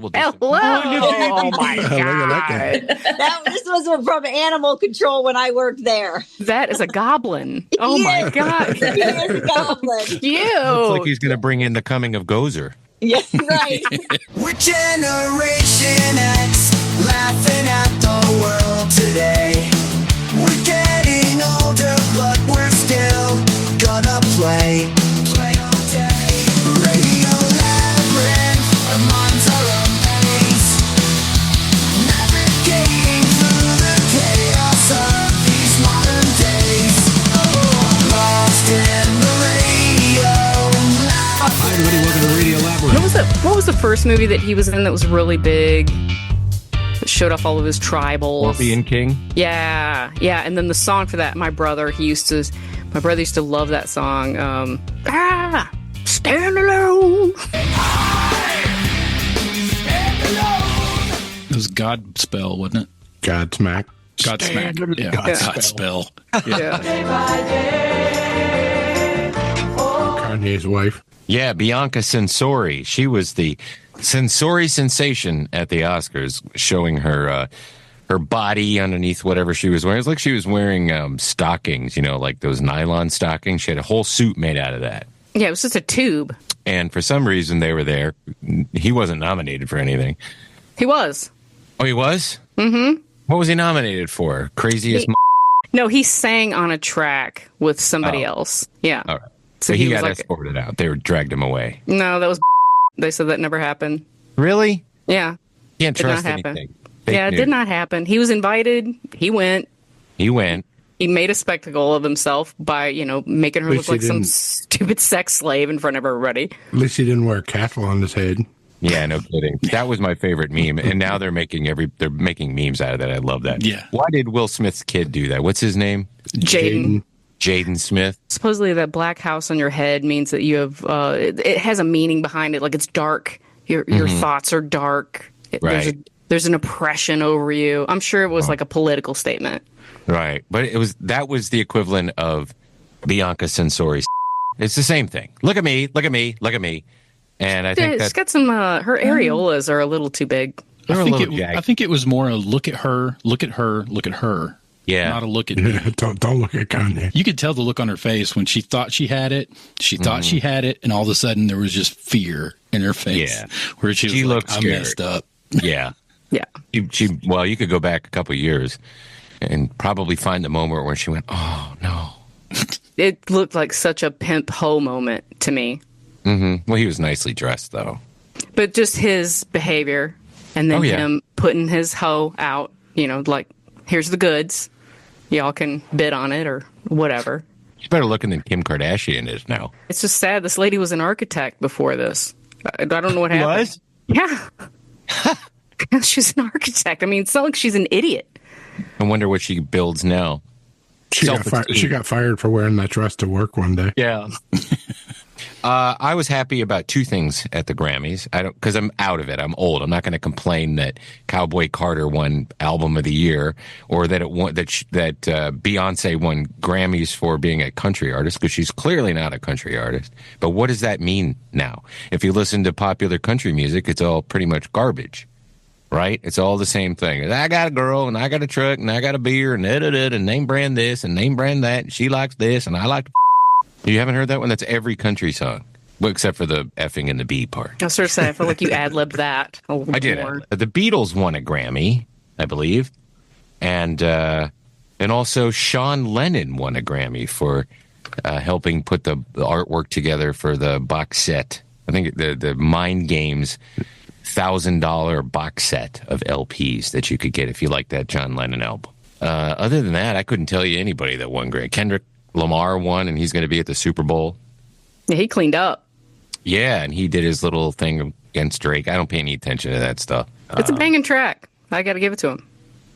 Hello! Oh my God! This was from animal control when I worked there. That is a goblin. Oh my God! He is a goblin. Cute. Looks like he's going to bring in the coming of Gozer. Yes, right. We're Generation X, laughing at the world today. We're getting older, but we're still gonna play all day. Radio Labyrinth, our minds are a maze, navigating through the chaos of these modern days. Lost in the radio. Hi everybody, welcome to Radio Labyrinth. What was the first movie that he was in that was really big? That showed off all of his tribals. Scorpion King? Yeah. And then the song for that, my brother used to love that song. Stand alone. It was Godspell, wasn't it? Godsmack. Godsmack. Yeah, Godspell. Yeah. Kanye's wife. Yeah, Bianca Censori. She was the Censori sensation at the Oscars, showing her her body underneath whatever she was wearing. It was like she was wearing stockings, like those nylon stockings. She had a whole suit made out of that. Yeah, it was just a tube. And for some reason, they were there. He wasn't nominated for anything. He was. Oh, he was? Mm-hmm. What was he nominated for? Craziest No, he sang on a track with somebody else. Yeah. All right. So he was got escorted out. They dragged him away. No, that was They said that never happened. Really? Yeah. Can't Did trust not happen. anything. Fake Yeah, it news. did not happen. He was invited. He went. He went. He made a spectacle of himself by, making her At look least he like some didn't. stupid sex slave in front of everybody. At least he didn't wear a castle on his head. Yeah, no kidding. That was my favorite meme, and now they're making memes out of that. I love that. Yeah. Why did Will Smith's kid do that? What's his name? Jaden. Jaden Smith. Supposedly that black house on your head means that you have, it has a meaning behind it. Like it's dark. Your thoughts are dark. Right. There's an oppression over you. I'm sure it was like a political statement. Right, but that was the equivalent of Bianca Censori's. It's the same thing. Look at me, look at me, look at me. And I think She's got some, her areolas are a little too big. I think it was more a look at her, look at her, look at her. Yeah. Not a look at me. Don't look at Kanye. You could tell the look on her face when she thought she had it. She thought she had it, and all of a sudden there was just fear in her face. Yeah. Where she was looked like, I scared. messed up. Yeah. Yeah. Well, you could go back a couple of years and probably find the moment where she went, oh, no. It looked like such a pimp hoe moment to me. Mm-hmm. Well, he was nicely dressed, though. But just his behavior and then Oh, yeah. him putting his hoe out, like, here's the goods. Y'all can bid on it or whatever. He's better looking than Kim Kardashian is now. It's just sad. This lady was an architect before this. I don't know what happened. Was? Yeah. She's an architect. I mean, it's not like she's an idiot. I wonder what she builds now. She got fired for wearing that dress to work one day. Yeah. I was happy about two things at the Grammys. Because I'm out of it. I'm old. I'm not going to complain that Cowboy Carter won Album of the Year, or that Beyonce won Grammys for being a country artist, because she's clearly not a country artist. But what does that mean now? If you listen to popular country music, it's all pretty much garbage, right? It's all the same thing. I got a girl, and I got a truck, and I got a beer, and and name brand this, and name brand that, and she likes this, and I like. You haven't heard that one? That's every country song. Well, except for the effing and the B part. I was sort of saying, I feel like you ad-libbed that a little I did. more. The Beatles won a Grammy, I believe. And also Sean Lennon won a Grammy for helping put the artwork together for the box set. I think the Mind Games $1,000 box set of LPs that you could get if you like that John Lennon album. Other than that, I couldn't tell you anybody that won Grammy. Kendrick Lamar won, and he's going to be at the Super Bowl. Yeah, he cleaned up. Yeah, and he did his little thing against Drake. I don't pay any attention to that stuff. It's a banging track. I got to give it to him.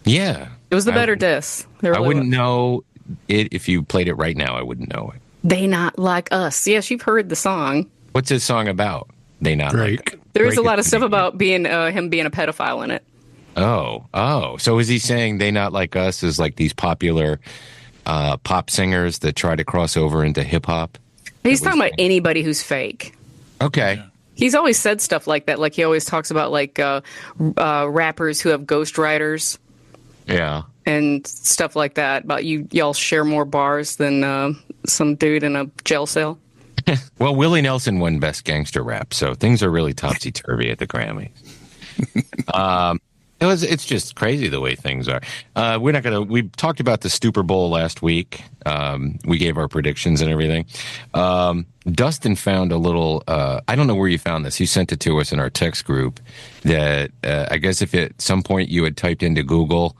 Yeah. It was the better diss. I wouldn't know it if you played it right now. I wouldn't know it. They Not Like Us. Yes, you've heard the song. What's his song about? They Not Drake. Like Us. There is a Drake lot of stuff about being him being a pedophile in it. Oh. So is he saying They Not Like Us is like these popular pop singers that try to cross over into hip hop? He's talking about anybody who's fake. Okay. He's always said stuff like that. Like he always talks about like rappers who have ghostwriters. Yeah. And stuff like that. About y'all share more bars than some dude in a jail cell. Well, Willie Nelson won Best Gangster Rap, so things are really topsy-turvy at the Grammys. It's just crazy the way things are. We talked about the Super Bowl last week. We gave our predictions and everything. Dustin found a little, I don't know where you found this. He sent it to us in our text group that I guess if at some point you had typed into Google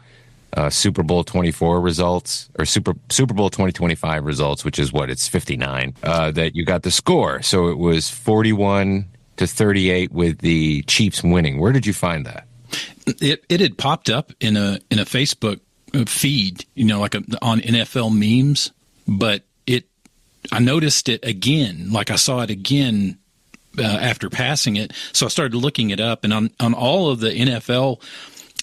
Super Bowl 24 results or Super Bowl 2025 results, which is it's 59, that you got the score. So it was 41-38 with the Chiefs winning. Where did you find that? It had popped up in a Facebook feed, like on NFL memes, but I noticed it again, like I saw it again after passing it. So I started looking it up, and on all of the NFL,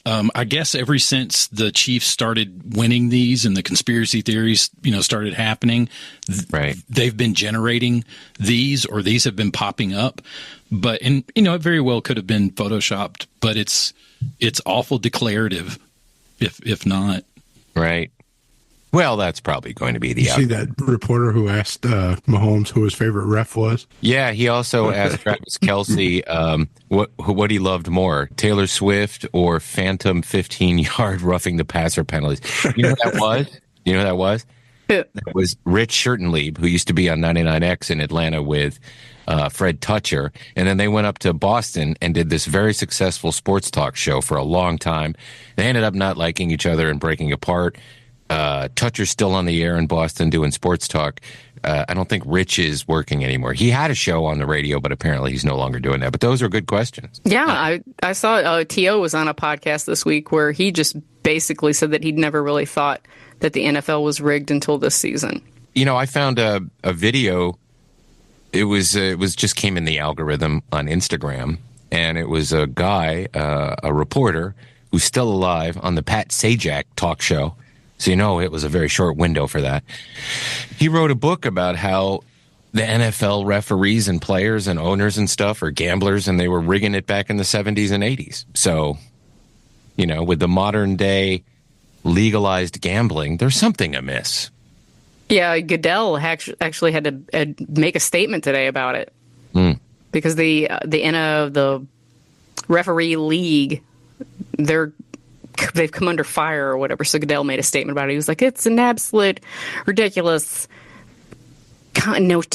I guess ever since the Chiefs started winning these and the conspiracy theories, started happening, right, they've been generating these, or these have been popping up. But it very well could have been photoshopped, but it's awful declarative, if not. Right. Well, that's probably going to be the. You see that reporter who asked Mahomes who his favorite ref was? Yeah, he also asked Travis Kelce what he loved more, Taylor Swift or phantom 15-yard roughing the passer penalties. You know what that was? You know who that was? That was Rich Schertenlieb, who used to be on 99X in Atlanta with Fred Toucher. And then they went up to Boston and did this very successful sports talk show for a long time. They ended up not liking each other and breaking apart. Toucher's still on the air in Boston doing sports talk. I don't think Rich is working anymore. He had a show on the radio, but apparently he's no longer doing that. But those are good questions. Yeah, I saw T.O. was on a podcast this week where he just basically said that he'd never really thought that the NFL was rigged until this season. I found a video. It was just came in the algorithm on Instagram, and it was a guy, a reporter who's still alive on the Pat Sajak talk show. So it was a very short window for that. He wrote a book about how the NFL referees and players and owners and stuff are gamblers, and they were rigging it back in the 70s and 80s. So, with the modern day legalized gambling, there's something amiss. Yeah, Goodell actually had to make a statement today about it because the referee league, they've come under fire or whatever. So Goodell made a statement about it. He was like, it's an absolute ridiculous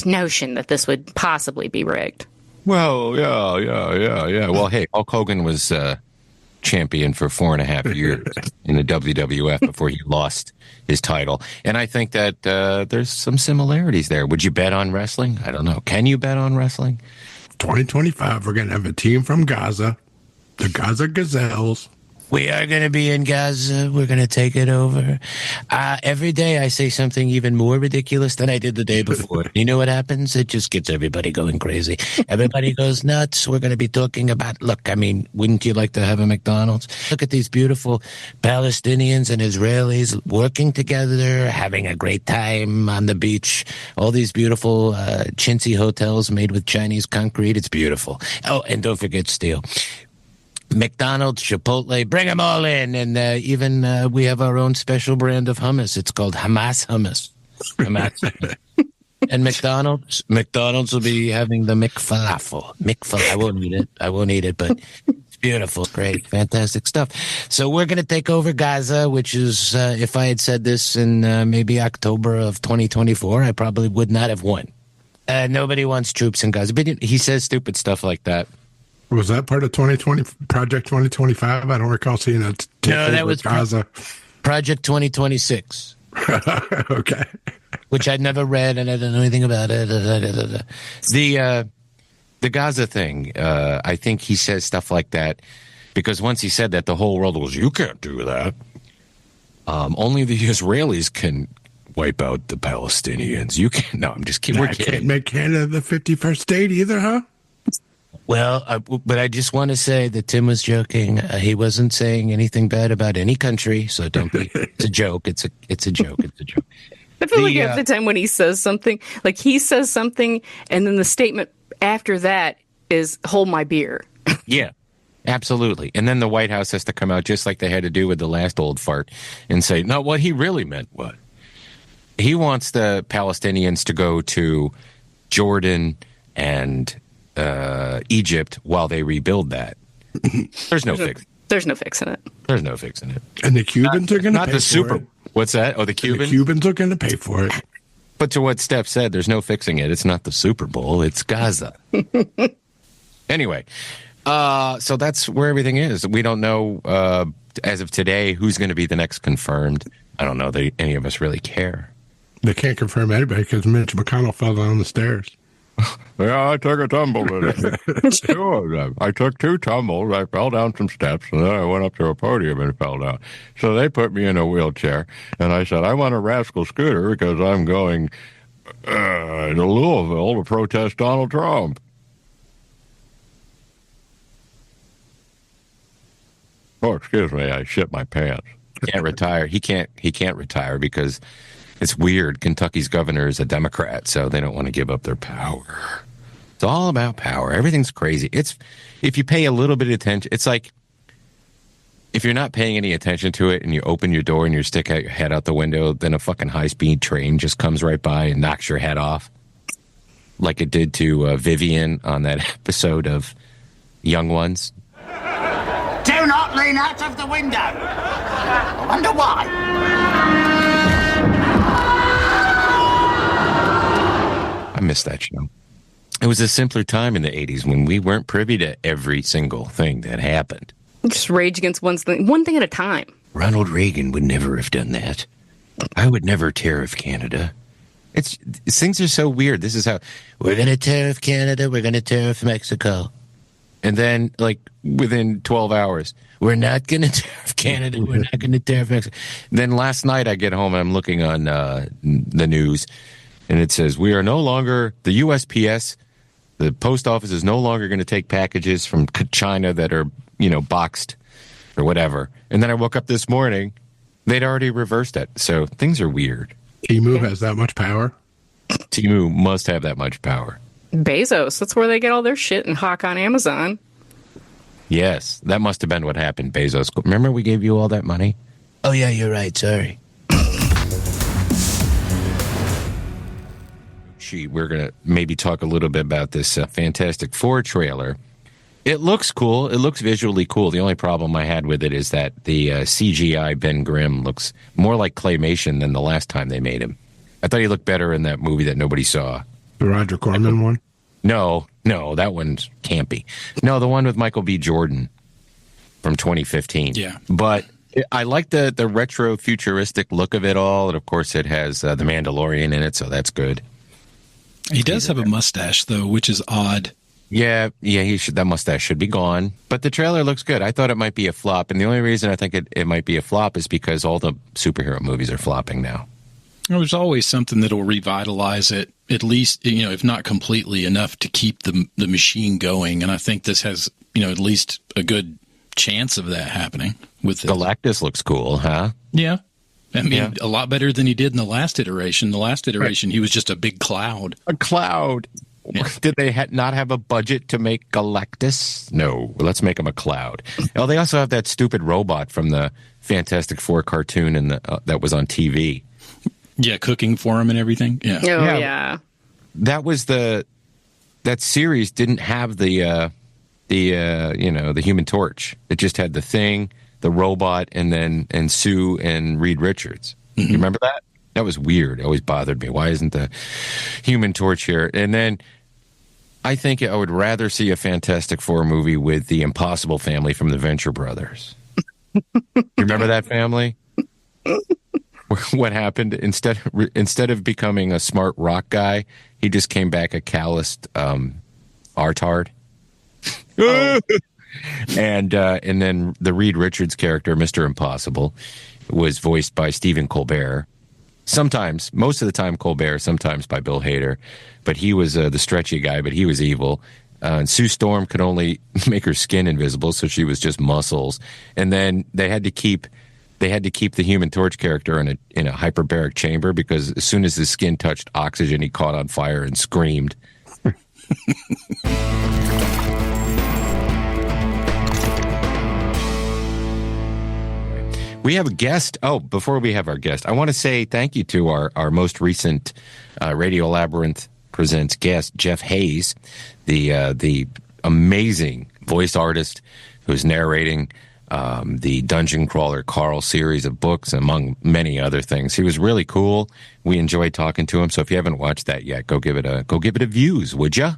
notion that this would possibly be rigged. Well, yeah. Well, hey, Hulk Hogan was champion for 4.5 years in the WWF before he lost his title. And I think that there's some similarities there. Would you bet on wrestling? I don't know. Can you bet on wrestling? 2025, we're going to have a team from Gaza, the Gaza Gazelles. We are going to be in Gaza. We're going to take it over. Every day I say something even more ridiculous than I did the day before. You know what happens? It just gets everybody going crazy. Everybody goes nuts. We're going to be talking about, wouldn't you like to have a McDonald's? Look at these beautiful Palestinians and Israelis working together, having a great time on the beach. All these beautiful chintzy hotels made with Chinese concrete. It's beautiful. Oh, and don't forget steel. McDonald's, Chipotle, bring them all in. And even we have our own special brand of hummus. It's called Hamas hummus. Hamas. And McDonald's will be having the McFalafel. I won't eat it, but it's beautiful. Great. Fantastic stuff. So we're going to take over Gaza, which is, if I had said this in maybe October of 2024, I probably would not have won. Nobody wants troops in Gaza. But he says stupid stuff like that. Was that part of Project 2025? I don't recall seeing it. No, that was Gaza. Project 2026. Okay. Which I'd never read, and I don't know anything about it. The Gaza thing, I think he says stuff like that because once he said that, the whole world goes, you can't do that. Only the Israelis can wipe out the Palestinians. You can't. No, I'm just kidding. We're kidding. Can't make Canada the 51st state either, huh? Well, but I just want to say that Tim was joking. He wasn't saying anything bad about any country, so don't be. It's a joke. It's a joke. It's a joke. I feel like half the time when he says something, and then the statement after that is hold my beer. Yeah, absolutely. And then the White House has to come out just like they had to do with the last old fart and say, no, what he really meant was he wants the Palestinians to go to Jordan and Egypt while they rebuild that. There's no fix. There's no fixing it. There's no fixing it. And the Cubans are going to pay Not the for super. it. What's that? Oh, the And Cuban? the Cubans are going to pay for it. But to what Steph said, there's no fixing it. It's not the Super Bowl. It's Gaza. Anyway, so that's where everything is. We don't know, as of today, who's going to be the next confirmed. I don't know that any of us really care. They can't confirm anybody because Mitch McConnell fell down the stairs. Yeah, I took a tumble today. Two of them. I took 2 tumbles. I fell down some steps, and then I went up to a podium and fell down. So they put me in a wheelchair, and I said, I want a rascal scooter because I'm going to Louisville to protest Donald Trump. Oh, excuse me, I shit my pants. Can't retire. He can't retire because it's weird. Kentucky's governor is a Democrat, so they don't want to give up their power. It's all about power. Everything's crazy. It's if you pay a little bit of attention, it's like if you're not paying any attention to it and you open your door and you stick out your head out the window, then a fucking high-speed train just comes right by and knocks your head off. Like it did to Vivian on that episode of Young Ones. Do not lean out of the window. I wonder why. I miss that show. It was a simpler time in the 80s when we weren't privy to every single thing that happened. Just rage against one thing at a time. Ronald Reagan would never have done that. I would never tariff Canada. Things are so weird. This is how we're going to tariff Canada. We're going to tariff Mexico. And then, like, within 12 hours, we're not going to tariff Canada. We're not going to tariff Mexico. Then last night I get home and I'm looking on the news and it says, we are no longer, the USPS, the post office is no longer going to take packages from China that are, boxed or whatever. And then I woke up this morning, they'd already reversed it. So things are weird. Temu has that much power. Temu must have that much power. Bezos, that's where they get all their shit and hawk on Amazon. Yes, that must have been what happened, Bezos. Remember we gave you all that money? Oh, yeah, you're right. Sorry. We're going to maybe talk a little bit about this Fantastic Four trailer. It looks cool. It looks visually cool. The only problem I had with it is that the CGI Ben Grimm looks more like claymation than the last time they made him. I thought he looked better in that movie that nobody saw. The Roger Corman one? No, that one's campy. No, the one with Michael B. Jordan from 2015. Yeah. But I like the retro futuristic look of it all. And of course, it has the Mandalorian in it, so that's good. He does have a mustache, though, which is odd. Yeah, he should. That mustache should be gone. But the trailer looks good. I thought it might be a flop, and the only reason I think it might be a flop is because all the superhero movies are flopping now. There's always something that'll revitalize it, at least, if not completely enough to keep the machine going. And I think this has, at least a good chance of that happening with this. Galactus looks cool, huh? Yeah. I mean, Yeah. a lot better than he did in the last iteration. The last iteration, He was just a big cloud. A cloud. Yeah. Did they not have a budget to make Galactus? No, let's make him a cloud. Oh, they also have that stupid robot from the Fantastic Four cartoon and that was on TV. Yeah, cooking for him and everything. Yeah. Oh, Yeah. yeah. That was that series didn't have the Human Torch. It just had the Thing, the robot, and Sue and Reed Richards. You remember that? That was weird. It always bothered me. Why isn't the Human Torch here? And then I think I would rather see a Fantastic Four movie with the Impossible family from the Venture Brothers. You remember that family? What happened? Instead of becoming a smart rock guy, he just came back a calloused artard. And then the Reed Richards character, Mr. Impossible, was voiced by Stephen Colbert. Sometimes, most of the time Colbert, sometimes by Bill Hader. But he was the stretchy guy, but he was evil. And Sue Storm could only make her skin invisible, so she was just muscles. And then they had to keep the Human Torch character in a hyperbaric chamber because as soon as his skin touched oxygen, he caught on fire and screamed. We have a guest. Oh, before we have our guest, I want to say thank you to our most recent Radio Labyrinth Presents guest, Jeff Hayes, the amazing voice artist who's narrating the Dungeon Crawler Carl series of books, among many other things. He was really cool. We enjoyed talking to him. So if you haven't watched that yet, go give it a views, would ya?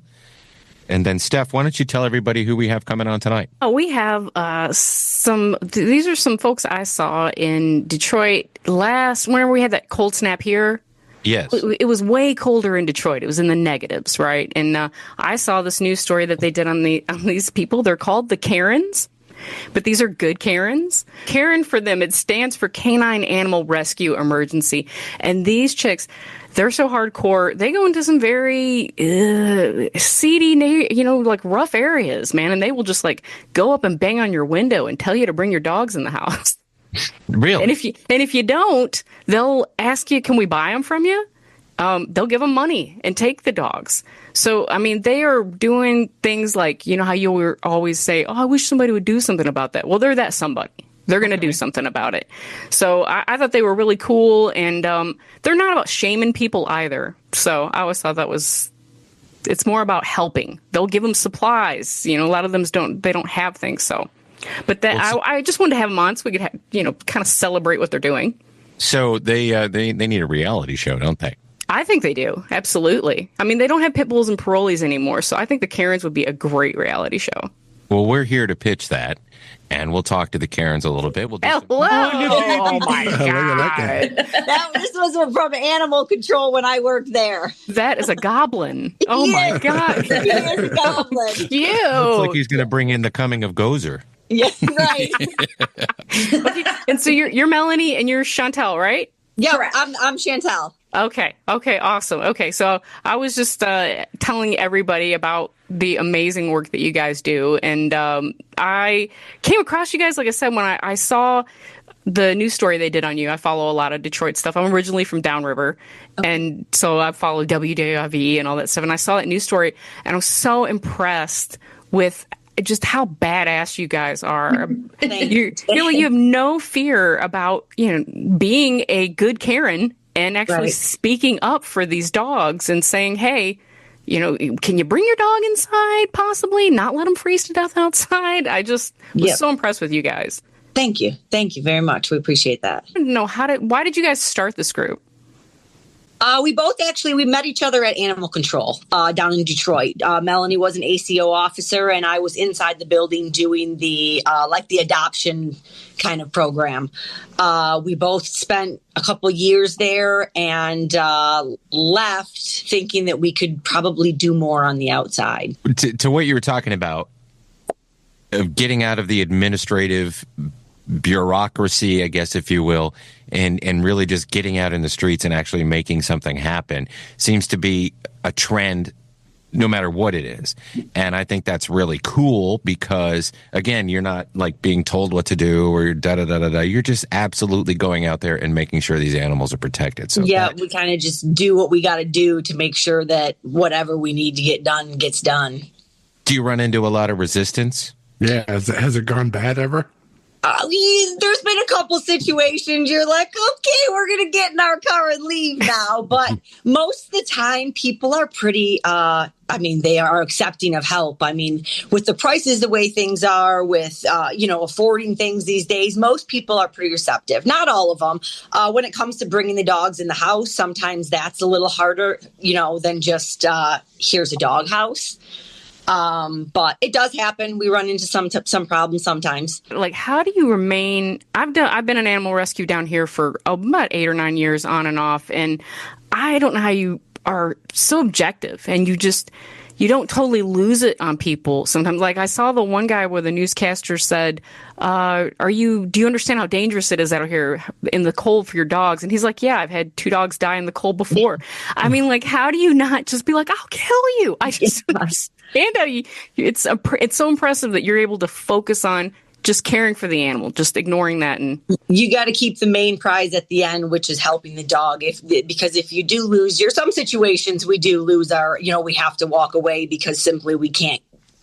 And then, Steph, why don't you tell everybody who we have coming on tonight? Oh, we have these are some folks I saw in Detroit whenever we had that cold snap here. Yes. It was way colder in Detroit. It was in the negatives, right? And I saw this news story that they did on these people. They're called the KARENS, but these are good Karens. Karen, for them, it stands for Canine Animal Rescue Emergency. And these chicks, they're so hardcore. They go into some very seedy, like rough areas, man. And they will just like go up and bang on your window and tell you to bring your dogs in the house. Really? And if you don't, they'll ask you, can we buy them from you? They'll give them money and take the dogs. So, I mean, they are doing things like, you know how you always say, oh, I wish somebody would do something about that. Well, they're that somebody. They're going to do something about it. So I thought they were really cool. And they're not about shaming people either. So I always thought it's more about helping. They'll give them supplies. You know, a lot of them don't have things. So, but I just wanted to have them on so we could, kind of celebrate what they're doing. So they need a reality show, don't they? I think they do. Absolutely. I mean, they don't have pit bulls and parolees anymore, so I think the Karens would be a great reality show. Well, we're here to pitch that, and we'll talk to the Karens a little bit. Hello! Oh, my God. This was from animal control when I worked there. That is a goblin. Oh, my God. He is a goblin. Ew. Looks like he's going to bring in the coming of Gozer. Yes, right. And so you're Melanie and you're Chantel, right? Yeah, I'm Chantel. Okay, awesome. Okay, so I was just telling everybody about the amazing work that you guys do. And I came across you guys, like I said, when I saw the news story they did on you. I follow a lot of Detroit stuff. I'm originally from Downriver. Okay. And so I follow WDIV and all that stuff. And I saw that news story, and I was so impressed with just how badass you guys are. You have no fear about, being a good Karen and actually speaking up for these dogs and saying, hey, can you bring your dog inside, possibly? Not let them freeze to death outside. I just was so impressed with you guys. Thank you. Thank you very much. We appreciate that. I don't know, why did you guys start this group? We met each other at Animal Control down in Detroit. Melanie was an ACO officer, and I was inside the building doing the adoption kind of program. We both spent a couple years there and left thinking that we could probably do more on the outside. To what you were talking about, of getting out of the administrative bureaucracy, I guess, if you will, and really just getting out in the streets and actually making something happen seems to be a trend no matter what it is. And I think that's really cool because, again, you're not like being told what to do or da-da-da-da-da. You're just absolutely going out there and making sure these animals are protected. So we kind of just do what we got to do to make sure that whatever we need to get done gets done. Do you run into a lot of resistance? Yeah. Has it gone bad ever? There's been a couple situations you're like, okay, we're going to get in our car and leave now. But most of the time, people are pretty, they are accepting of help. I mean, with the prices the way things are, with, affording things these days, most people are pretty receptive. Not all of them. When it comes to bringing the dogs in the house, sometimes that's a little harder, than just here's a dog house. But it does happen. We run into some problems sometimes. Like, how do you remain? I've been an animal rescue down here for about 8 or 9 years on and off, and I don't know how you are so objective and you don't totally lose it on people sometimes. Like, I saw the one guy where the newscaster said, do you understand how dangerous it is out here in the cold for your dogs? And he's like, yeah, I've had 2 dogs die in the cold before. I mean, like, how do you not just be like, I'll kill you? I just understand how it's so impressive that you're able to focus on just caring for the animal, just ignoring that. And you got to keep the main prize at the end, which is helping the dog. Because if you do lose some situations, we do lose we have to walk away because simply we can't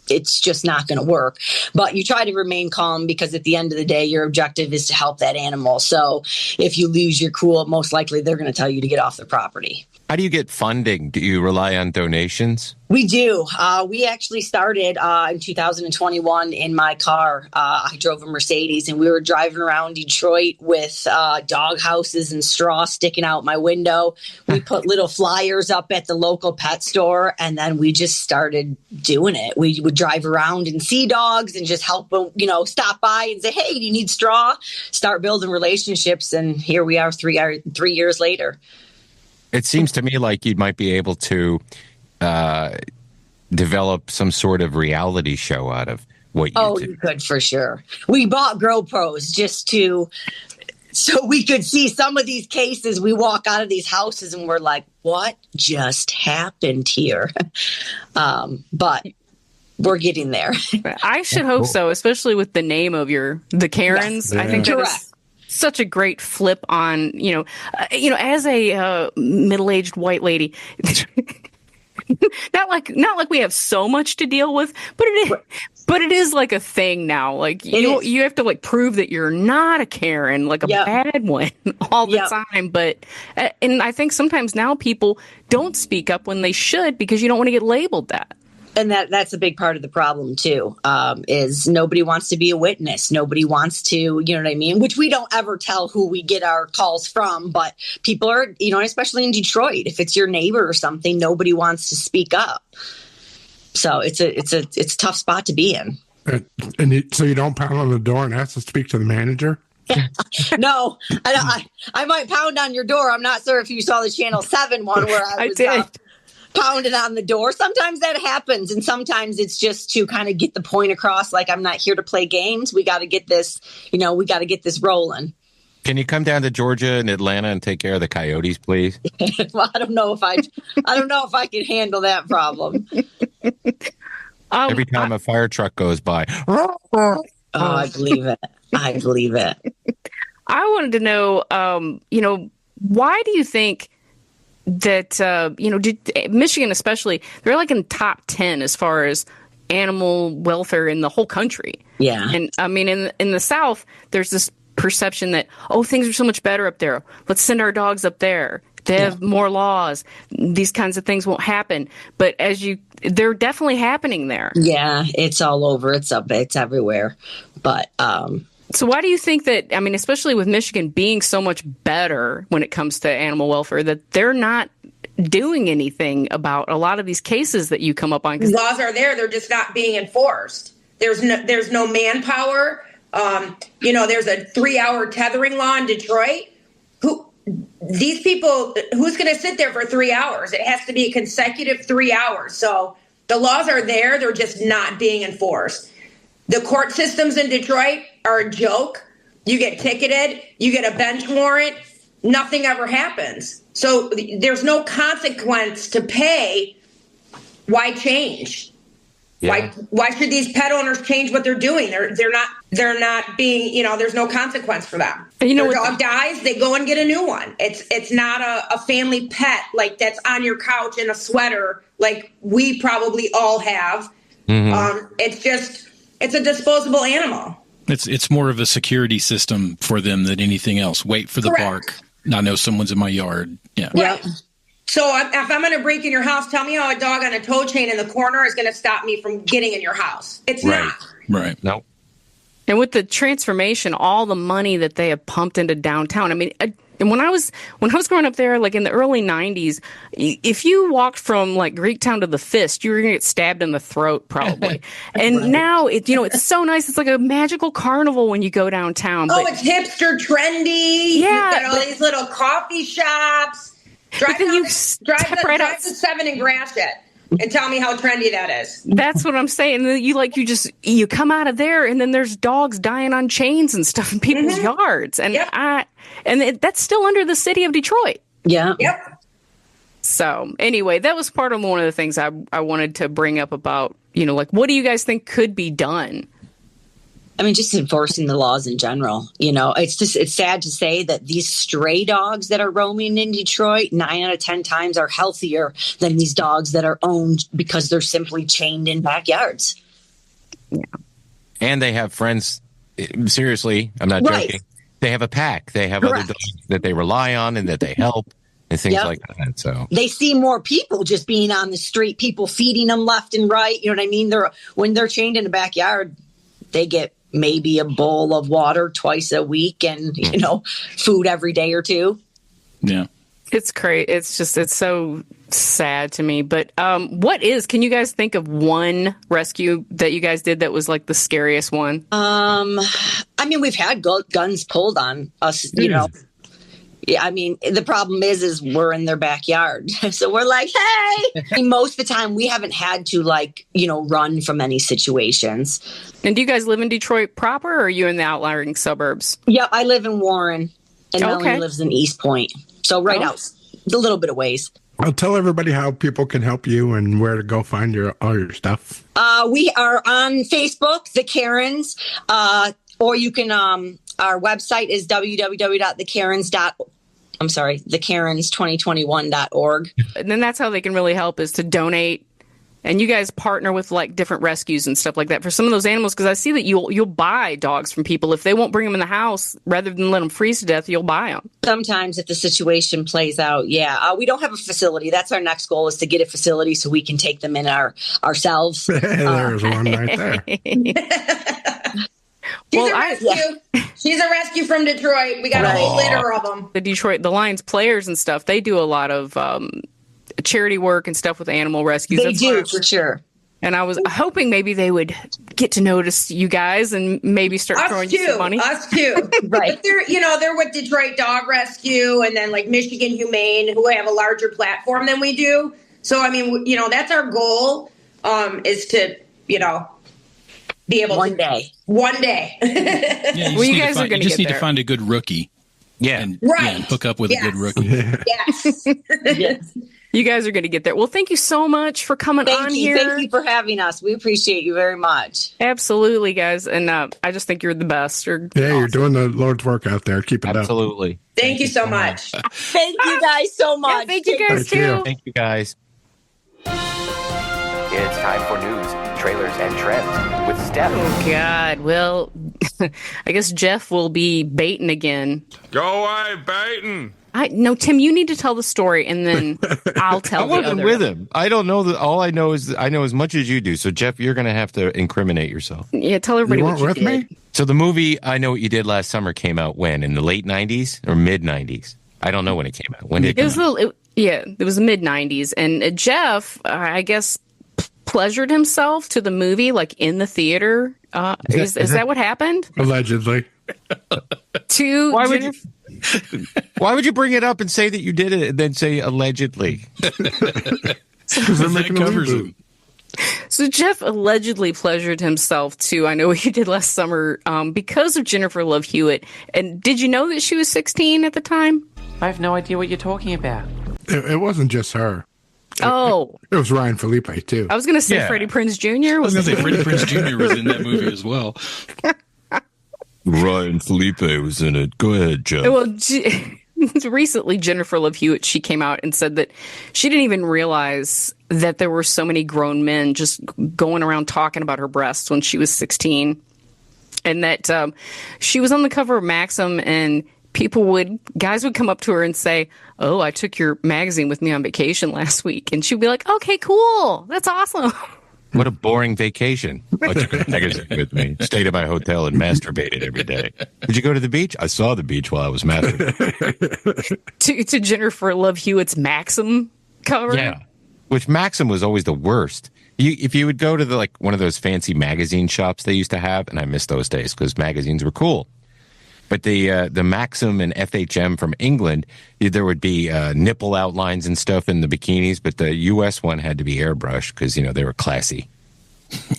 it's just not going to work. But you try to remain calm because at the end of the day, your objective is to help that animal. So if you lose your cool, most likely they're going to tell you to get off the property. How do you get funding? Do you rely on donations? We do. We actually started in 2021 in my car. I drove a Mercedes and we were driving around Detroit with dog houses and straw sticking out my window. We put little flyers up at the local pet store and then we just started doing it. We would drive around and see dogs and just help them, stop by and say, hey, do you need straw? Start building relationships. And here we are 3 years later. It seems to me like you might be able to develop some sort of reality show out of what you do. Oh, you could for sure. We bought GoPros just so we could see some of these cases. We walk out of these houses and we're like, what just happened here? But we're getting there. I should hope so, especially with the name of the Karens. Yes. I think that is such a great flip on, as a middle-aged white lady. not like we have so much to deal with, but it is like a thing now. Like you have to like prove that you're not a Karen, like a bad one all the time. But and I think sometimes now people don't speak up when they should because you don't want to get labeled that. And that's a big part of the problem, too, is nobody wants to be a witness. Nobody wants to, you know what I mean? Which we don't ever tell who we get our calls from. But people are, especially in Detroit, if it's your neighbor or something, nobody wants to speak up. So it's a tough spot to be in. So you don't pound on the door and ask to speak to the manager? No, I might pound on your door. I'm not sure if you saw the Channel 7 one where I was pounded on the door. Sometimes that happens, and sometimes it's just to kind of get the point across, like I'm not here to play games. We got to get this, we got to get this rolling. Can you come down to Georgia and Atlanta and take care of the coyotes, please? Well, I don't know if I can handle that problem. Every time a fire truck goes by. Oh, I believe it. I believe it. I wanted to know, why do you think that, Michigan especially, they're like in top 10 as far as animal welfare in the whole country. Yeah. And I mean, in the South, there's this perception that, things are so much better up there. Let's send our dogs up there. They have more laws. These kinds of things won't happen. But they're definitely happening there. Yeah, it's all over. It's everywhere. But, so why do you think that, especially with Michigan being so much better when it comes to animal welfare, that they're not doing anything about a lot of these cases that you come up on? Laws are there. They're just not being enforced. There's no manpower. There's a 3-hour tethering law in Detroit. These people, who's going to sit there for 3 hours? It has to be a consecutive 3 hours. So the laws are there. They're just not being enforced. The court systems in Detroit are a joke. You get ticketed, you get a bench warrant, nothing ever happens. So there's no consequence to pay. Why change? Yeah. Why should these pet owners change what they're doing? They're not being, there's no consequence for them. And their dog dies, they go and get a new one. It's not a family pet like that's on your couch in a sweater like we probably all have. Mm-hmm. It's a disposable animal. It's more of a security system for them than anything else. Wait for the bark. I know someone's in my yard. Yeah. Right. So if I'm going to break in your house, tell me how a dog on a tow chain in the corner is going to stop me from getting in your house. It's not. Right. No. And with the transformation, all the money that they have pumped into downtown. And when I was growing up there, like in the early 90s, if you walked from like Greektown to the Fist, you were going to get stabbed in the throat probably. And now it's so nice. It's like a magical carnival when you go downtown. Oh, it's hipster trendy. Yeah. You've got all these little coffee shops. Drive to 7 and Gratiot and tell me how trendy that is. That's what I'm saying. You come out of there and then there's dogs dying on chains and stuff in people's yards. And that's still under the city of Detroit. Yeah. Yep. So anyway, that was part of one of the things I wanted to bring up about, what do you guys think could be done? Just enforcing the laws in general. It's sad to say that these stray dogs that are roaming in Detroit, 9 out of 10 times are healthier than these dogs that are owned because they're simply chained in backyards. And they have friends. Seriously, I'm not Right. joking. They have a pack. They have Correct. other dogs that they rely on and that they help and things Yep. like that. So They see more people just being on the street, people feeding them left and right. You know what I mean? When they're chained in the backyard, they get maybe a bowl of water twice a week and, food every day or two. Yeah. It's crazy. It's so sad to me. But can you guys think of one rescue that you guys did that was like the scariest one? I mean, we've had guns pulled on us, Yeah, I mean, the problem is we're in their backyard. So we're like, hey. I mean, most of the time we haven't had to run from any situations. And do you guys live in Detroit proper, or are you in the outlying suburbs? Yep, I live in Warren and Melanie lives in East Point. So out a little bit of ways. I'll tell everybody how people can help you and where to go find all your stuff. We are on Facebook, the Karens, or you can. Our website is thekarens2021.org. And then that's how they can really help, is to donate. And you guys partner with like different rescues and stuff like that for some of those animals, because I see that you'll buy dogs from people if they won't bring them in the house. Rather than let them freeze to death, you'll buy them. Sometimes if the situation plays out, we don't have a facility. That's our next goal, is to get a facility so we can take them in ourselves. There's one right there. She's a rescue from Detroit. We got a whole litter of them. The Lions players and stuff, they do a lot of charity work and stuff with animal rescues. They do, for sure. And I was hoping maybe they would get to notice you guys and maybe start throwing you some money. Us too. Right. But they're with Detroit Dog Rescue and then like Michigan Humane, who have a larger platform than we do. So, I mean, that's our goal, is to, be able one day. Yeah, You guys are going to just need there. to find a good rookie. yeah. And, Right. and hook up with a good rookie. Yes. Yes. You guys are going to get there. Well, thank you so much for coming on here. Thank you for having us. We appreciate you very much. Absolutely, guys. And I just think you're the best. You're doing the Lord's work out there. Keep it up. Absolutely. Thank you so much. Thank you guys so much. Yeah, thank you guys Thank you. too. Thank you, guys. It's time for news, trailers, and trends with Steph. Oh, God. Well, I guess Jeff will be baiting again. Go away, baiting. No, Tim, you need to tell the story, and then I'll tell I wasn't the other. with him. I don't know that. All I know is I know as much as you do. So, Jeff, you're going to have to incriminate yourself. Yeah, tell everybody You what weren't you with did. me? So, the movie I Know What You Did Last Summer came out when? In the late 90s or mid 90s? I don't know when it came out. When did It was it was the mid '90s, and Jeff, I guess, pleasured himself to the movie, like in the theater. Is that what happened? Allegedly. Why would you bring it up and say that you did it and then say allegedly? Because they're making a covers reboot. it. So Jeff allegedly pleasured himself to I Know What You Did Last Summer because of Jennifer Love Hewitt. And did you know that she was 16 at the time? I have no idea what you're talking about. It wasn't just her. Oh, It was Ryan Felipe, too. I was going to say Yeah. Freddie Prinze Jr. I was was going to say Freddie Prinze Jr. was in that movie as well. Ryan Felipe was in it. Go ahead, Jeff. Well, recently Jennifer Love Hewitt, she came out and said that she didn't even realize that there were so many grown men just going around talking about her breasts when she was 16, and that she was on the cover of Maxim, and guys would come up to her and say, "Oh, I took your magazine with me on vacation last week," and she'd be like, "Okay, cool, that's awesome." What a boring vacation. I took a magazine with me, stayed at my hotel, and masturbated every day. Did you go to the beach? I saw the beach while I was masturbating. to Jennifer Love Hewitt's Maxim cover. Yeah. Which Maxim was always the worst. If you would go to one of those fancy magazine shops they used to have, and I miss those days because magazines were cool. But the Maxim and FHM from England, there would be nipple outlines and stuff in the bikinis, but the U.S. one had to be airbrushed because, they were classy.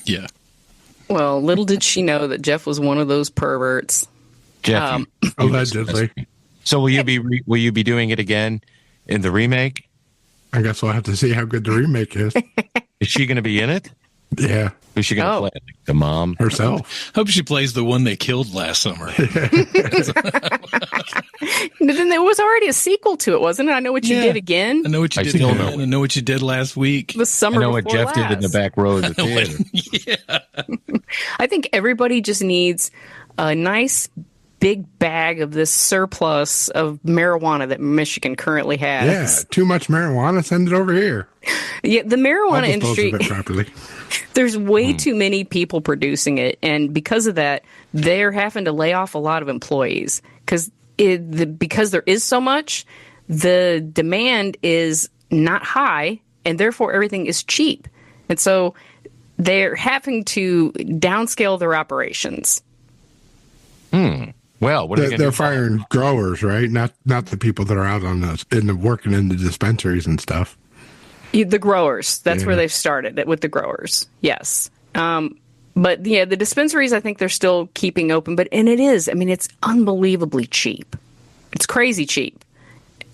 Yeah. Well, little did she know that Jeff was one of those perverts. Jeff, Allegedly. So will you be doing it again in the remake? I guess we'll have to see how good the remake is. Is she going to be in it? Yeah, Who's she going to play? Like the mom? herself. Hope she plays the one they killed last summer. Then there was already a sequel to it, wasn't it? I Know What You Did Again. I know what you did. still I know what you did last week. The summer I know what before Jeff did in the last. back row of the theater. Yeah. I think everybody just needs a nice big bag of this surplus of marijuana that Michigan currently Yeah, has. too much marijuana. Send it over here. Yeah, the I'll marijuana dispose industry. of it properly. There's way too many people producing it, and because of that, they're having to lay off a lot of employees because there is so much, the demand is not high, and therefore everything is cheap, and so they're having to downscale their operations. Well, what are they They're going to firing growers, right? Not the people that are out on working in the dispensaries and stuff. The growers, that's Yeah. where they've started it with the growers. Yes. But yeah, the dispensaries, I think they're still keeping open, and it is, I mean, it's unbelievably cheap. It's crazy cheap.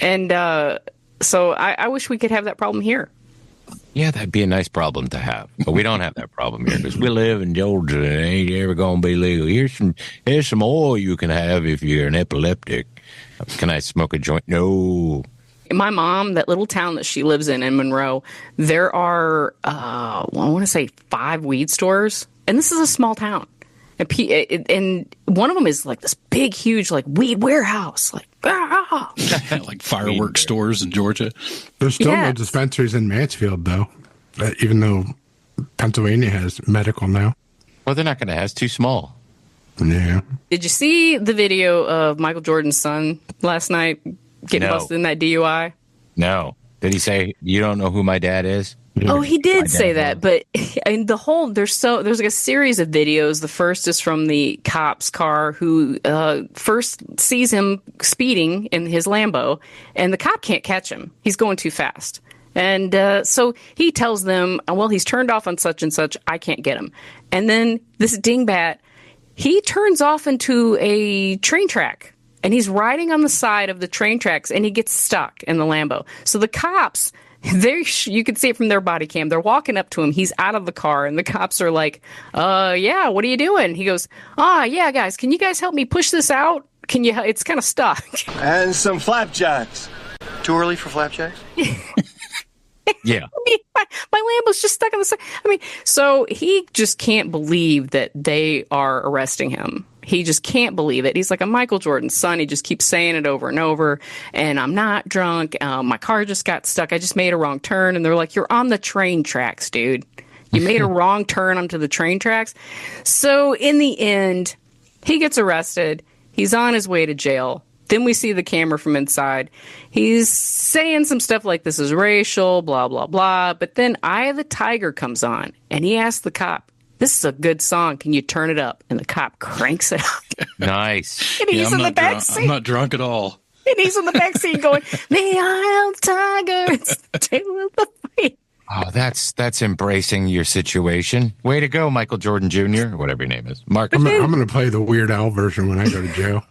And so I wish we could have that problem here. Yeah, that'd be a nice problem to have. But we don't have that problem here because we live in Georgia and it ain't ever going to be legal. Here's some oil you can have if you're an epileptic. Can I smoke a joint? No. My mom, that little town that she lives in Monroe, there are, I want to say 5 weed stores. And this is a small town. And one of them is like this big, huge, like weed warehouse. Like, Like fireworks stores in Georgia. There's still no Yes. dispensaries in Mansfield, though, even though Pennsylvania has medical now. Well, they're not going to have. It's too small. Yeah. Did you see the video of Michael Jordan's son last night getting No. busted in that DUI? No. Did he say, you don't know who my dad is? Oh, he did say dad that, but and there's like a series of videos. The first is from the cop's car who first sees him speeding in his Lambo, and the cop can't catch him. He's going too fast. And so he tells them, well, he's turned off on such and such. I can't get him. And then this dingbat, he turns off into a train track, and he's riding on the side of the train tracks, and he gets stuck in the Lambo. So the cops, you can see it from their body cam. They're walking up to him. He's out of the car, and the cops are like, yeah, what are you doing? He goes, yeah, guys, can you guys help me push this out? Can you? It's kind of stuck. And some flapjacks. Too early for flapjacks? Yeah. My Lambo's just stuck on the side. I mean, so he just can't believe that they are arresting him. He just can't believe it. He's like a Michael Jordan son. He just keeps saying it over and over. And I'm not drunk. My car just got stuck. I just made a wrong turn. And they're like, you're on the train tracks, dude. You made a wrong turn onto the train tracks. So in the end, he gets arrested. He's on his way to jail. Then we see the camera from inside. He's saying some stuff like this is racial, blah, blah, blah. But then Eye of the Tiger comes on, and he asks the cop, this is a good song. Can you turn it up? And the cop cranks it up. Nice. And he's in the back seat. I'm not drunk at all. And he's in the back seat going, the Eye of the Tiger. It's the tail of the fight. Oh, that's embracing your situation. Way to go, Michael Jordan Jr., or whatever your name is. Mark. I'm going to play the Weird Al version when I go to jail.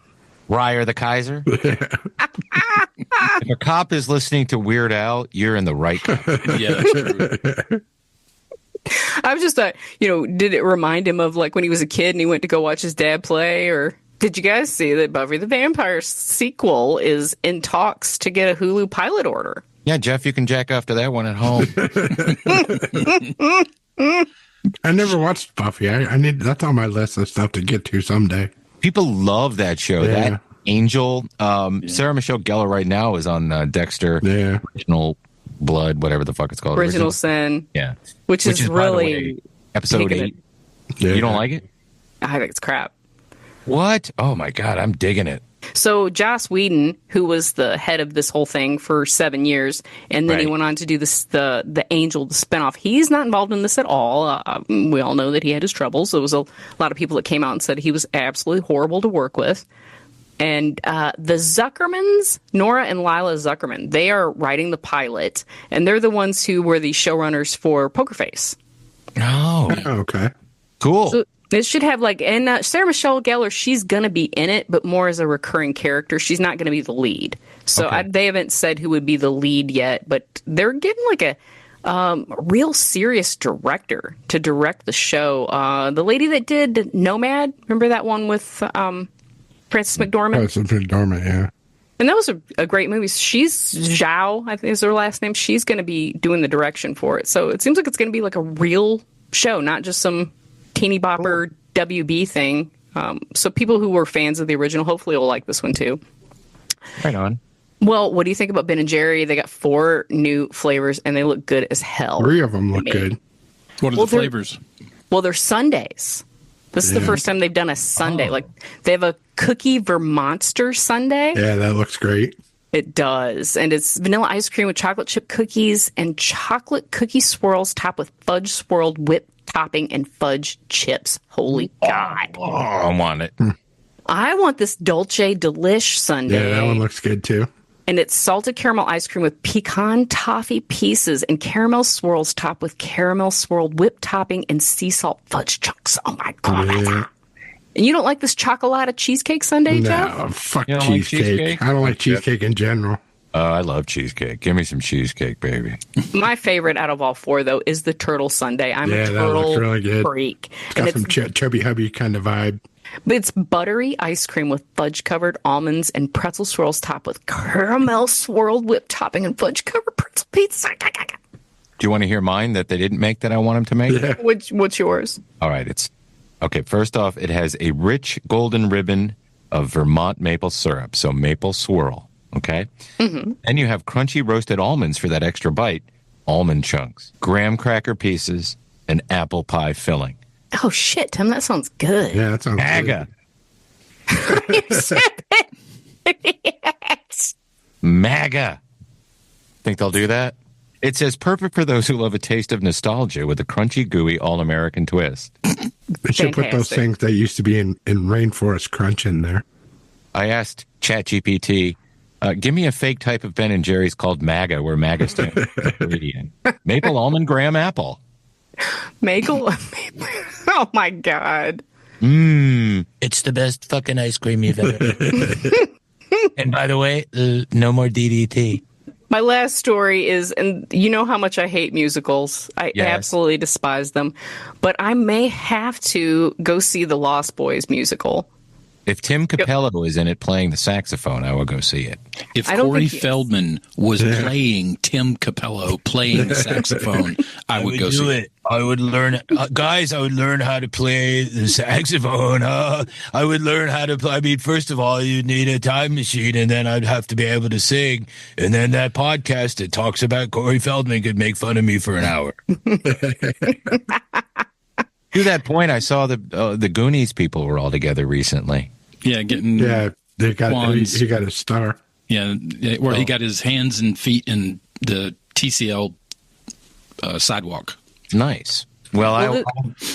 Ryer the Kaiser. If a cop is listening to Weird Al, you're in the right company. Yeah, that's true. I was just thought, did it remind him of like when he was a kid and he went to go watch his dad play? Or did you guys see that Buffy the Vampire sequel is in talks to get a Hulu pilot order? Yeah, Jeff, you can jack off to that one at home. I never watched Buffy. I need that's on my list of stuff to get to someday. People love that show. Yeah. That Angel. Sarah Michelle Gellar right now is on Dexter. Yeah. Original Blood, whatever the fuck it's called. Original Sin. Yeah. Which is by the really way, episode digging 8. Yeah. You don't like it? I think it's crap. What? Oh my God, I'm digging it. So Joss Whedon, who was the head of this whole thing for 7 years, and then he Right. went on to do this, the Angel, the spinoff. He's not involved in this at all. We all know that he had his troubles. There was a lot of people that came out and said he was absolutely horrible to work with. And the Zuckermans, Nora and Lila Zuckerman, they are writing the pilot, and they're the ones who were the showrunners for Poker Face. Oh, Okay. cool. So it should have and Sarah Michelle Gellar, she's going to be in it, but more as a recurring character. She's not going to be the lead. So Okay. they haven't said who would be the lead yet, but they're getting a real serious director to direct the show. The lady that did Nomad, remember that one with Frances Oh, McDormand? it's a bit dormant, yeah. And that was a great movie. She's Zhao, I think is her last name. She's going to be doing the direction for it. So it seems like it's going to be like a real show, not just some teeny bopper WB thing. So people who were fans of the original hopefully will like this one too. Right on. Well, what do you think about Ben & Jerry? They got 4 new flavors and they look good as hell. 3 of them look good. What are the flavors? Well, they're sundaes. This is the first time they've done a sundae. Like they have a cookie Vermonster sundae. Yeah, that looks great. It does. And it's vanilla ice cream with chocolate chip cookies and chocolate cookie swirls topped with fudge swirled whipped topping and fudge chips. Holy God. Oh, I want it. I want this Dolce Delish sundae. Yeah, that one looks good too. And it's salted caramel ice cream with pecan toffee pieces and caramel swirls topped with caramel swirled whipped topping and sea salt fudge chunks. Oh my God. Yeah. And you don't like this chocolate cheesecake sundae, Jeff? No, fuck You don't like cheesecake. cheesecake? I don't like cheesecake in general. Oh, I love cheesecake. Give me some cheesecake, baby. My favorite out of all 4, though, is the turtle sundae. I'm a Yeah, that looks turtle really good. freak. It's got some chubby hubby kind of vibe. But it's buttery ice cream with fudge-covered almonds and pretzel swirls topped with caramel swirled whipped topping and fudge-covered pretzel pizza. Do you want to hear mine that they didn't make that I want them to make? Yeah. What's yours? All right. Okay, first off, it has a rich golden ribbon of Vermont maple syrup, so maple swirl, okay? Mm-hmm. Then you have crunchy roasted almonds for that extra bite, almond chunks, graham cracker pieces, and apple pie filling. Oh, shit, Tim, that sounds good. Yeah, that sounds MAGA. You said it. Yes. MAGA. Think they'll do that? It says perfect for those who love a taste of nostalgia with a crunchy, gooey, all-American twist. They should put those Fantastic. things that used to be in Rainforest Crunch in there. I asked ChatGPT, give me a fake type of Ben & Jerry's called MAGA, where MAGA stands for ingredient. Maple almond graham apple. Maple. Oh, my God. It's the best fucking ice cream you've ever had. And by the way, no more DDT. My last story is, and you know how much I hate musicals. I Yes. absolutely despise them. But I may have to go see the Lost Boys musical. If Tim Capello is in it playing the saxophone, I will go see it. If I don't Corey think he is. Feldman was playing Tim Capello playing the saxophone, I would go see it. I would learn, guys. I would learn how to play the saxophone. I would learn how to play. I mean, first of all, you'd need a time machine, and then I'd have to be able to sing. And then that podcast that talks about Corey Feldman could make fun of me for an hour. To that point, I saw the Goonies people were all together recently. Yeah, getting they got wands. he got a star. Yeah, where he got his hands and feet in the TCL sidewalk. Nice. Well,